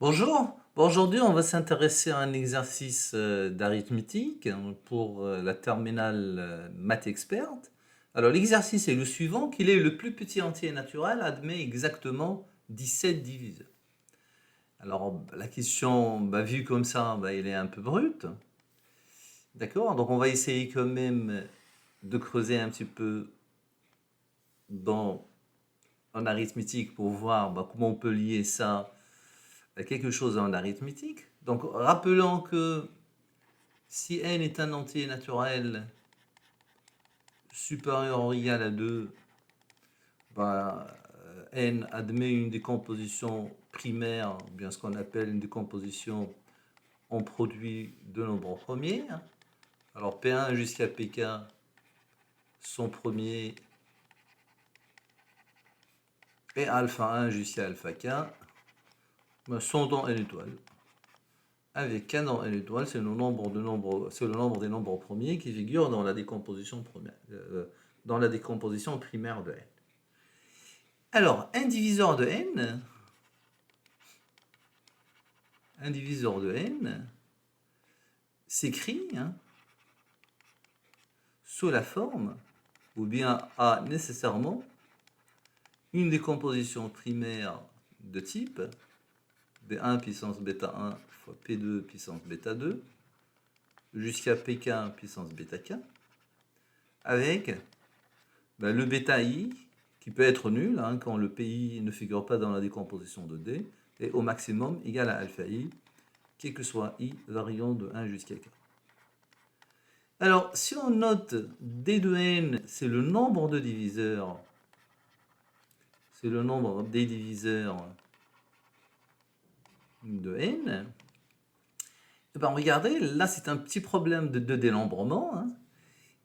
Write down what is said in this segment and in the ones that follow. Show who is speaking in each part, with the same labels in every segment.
Speaker 1: Bonjour. Bon, aujourd'hui, on va s'intéresser à un exercice d'arithmétique pour la terminale Math Expert. Alors, l'exercice est le suivant, qu'il est le plus petit entier naturel admet exactement 17 diviseurs. Alors, la question, vue comme ça, elle est un peu brute. D'accord? Donc, on va essayer quand même de creuser un petit peu dans en arithmétique pour voir comment on peut lier ça à quelque chose en arithmétique. Donc, rappelons que si n est un entier naturel supérieur ou égal à 2, n admet une décomposition primaire, ou bien ce qu'on appelle une décomposition en produit de nombres premiers. Alors P1 jusqu'à Pk sont premiers et alpha 1 jusqu'à alpha k sont dans n étoile. Avec k dans n étoile, c'est le nombre des nombres premiers qui figurent dans la décomposition primaire de n. Alors, un diviseur de n s'écrit sous la forme, ou bien a nécessairement une décomposition primaire de type B1 puissance bêta 1 fois P2 puissance bêta 2 jusqu'à Pk puissance bêta k, avec le bêta i qui peut être nul quand le pi ne figure pas dans la décomposition de D, et au maximum égal à alpha i, quel que soit i variant de 1 jusqu'à k. Alors, si on note d de n, c'est le nombre de diviseurs, c'est le nombre des diviseurs de n, et regardez, là c'est un petit problème de dénombrement.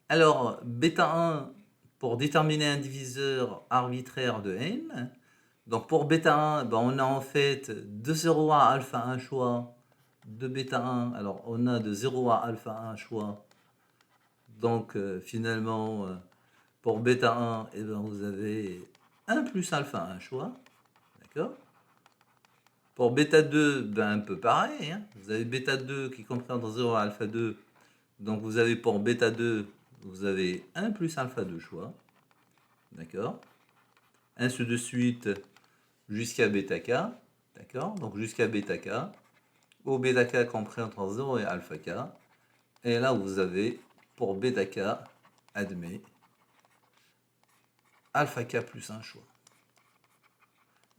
Speaker 1: Alors, bêta 1, pour déterminer un diviseur arbitraire de n, donc pour bêta 1, on a en fait de 0 à alpha 1 choix de bêta 1, alors on a de 0 à alpha 1 choix, donc finalement pour bêta 1, vous avez 1 plus alpha 1 choix, d'accord. Pour bêta 2, un peu pareil, vous avez bêta 2 qui comprend entre 0 à alpha 2, donc vous avez pour bêta 2, vous avez 1 plus alpha 2 choix, d'accord, ainsi de suite jusqu'à bêta k, d'accord, donc jusqu'à bêta k, où bêta k comprend entre 0 et alpha k, et là vous avez pour bêta k admet alpha k plus un choix.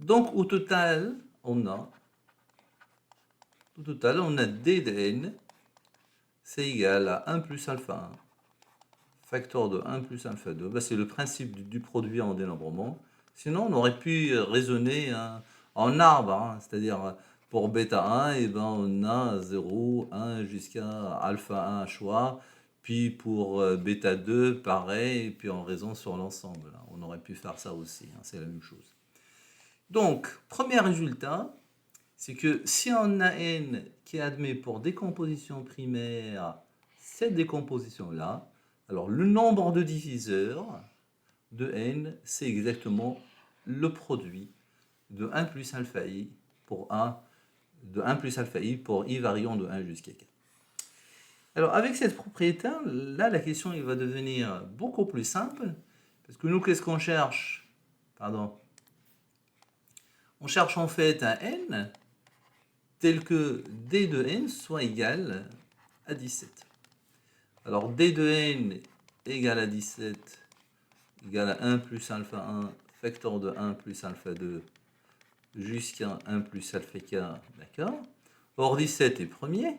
Speaker 1: Donc au total, on a d de n, c'est égal à 1 plus alpha 1, facteur de 1 plus alpha 2. C'est le principe du produit en dénombrement. Sinon, on aurait pu raisonner en arbre, c'est-à-dire pour bêta 1, on a 0, 1 jusqu'à alpha 1 choix. Puis pour bêta 2, pareil, puis on raisonne sur l'ensemble. On aurait pu faire ça aussi, c'est la même chose. Donc, premier résultat, c'est que si on a n qui admet pour décomposition primaire cette décomposition-là, alors le nombre de diviseurs de n, c'est exactement le produit de 1 plus alpha i pour 1, de 1 plus alpha i pour i variant de 1 jusqu'à k. Alors avec cette propriété, là la question il va devenir beaucoup plus simple, parce que nous qu'est-ce qu'on cherche? On cherche en fait un n tel que d de n soit égal à 17. Alors d de n égale à 17 égale à 1 plus alpha 1 facteur de 1 plus alpha 2 jusqu'à 1 plus alpha k, d'accord. Or 17 est premier.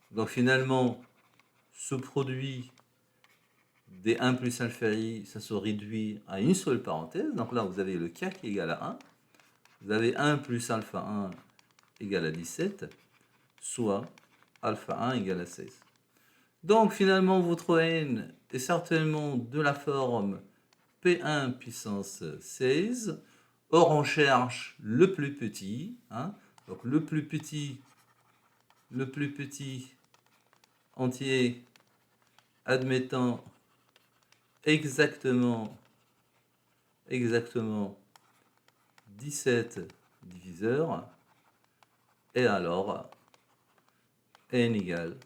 Speaker 1: Donc finalement, ce produit des 1 plus alpha i, ça se réduit à une seule parenthèse. Donc là, vous avez le k qui est égal à 1. Vous avez 1 plus alpha 1 égale à 17, soit alpha 1 égale à 16. Donc finalement, votre n est certainement de la forme P1 puissance 16. Or, on cherche le plus petit. Donc le plus petit entier admettant exactement 17 diviseurs. Et alors, n égale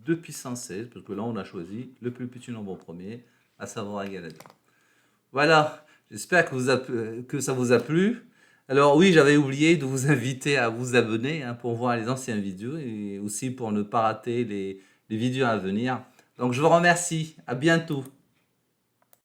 Speaker 1: 2 puissance 16, parce que là on a choisi le plus petit nombre au premier, à savoir égal à 2. Voilà, j'espère que ça vous a plu. Alors oui, j'avais oublié de vous inviter à vous abonner pour voir les anciennes vidéos et aussi pour ne pas rater les vidéos à venir. Donc je vous remercie, à bientôt.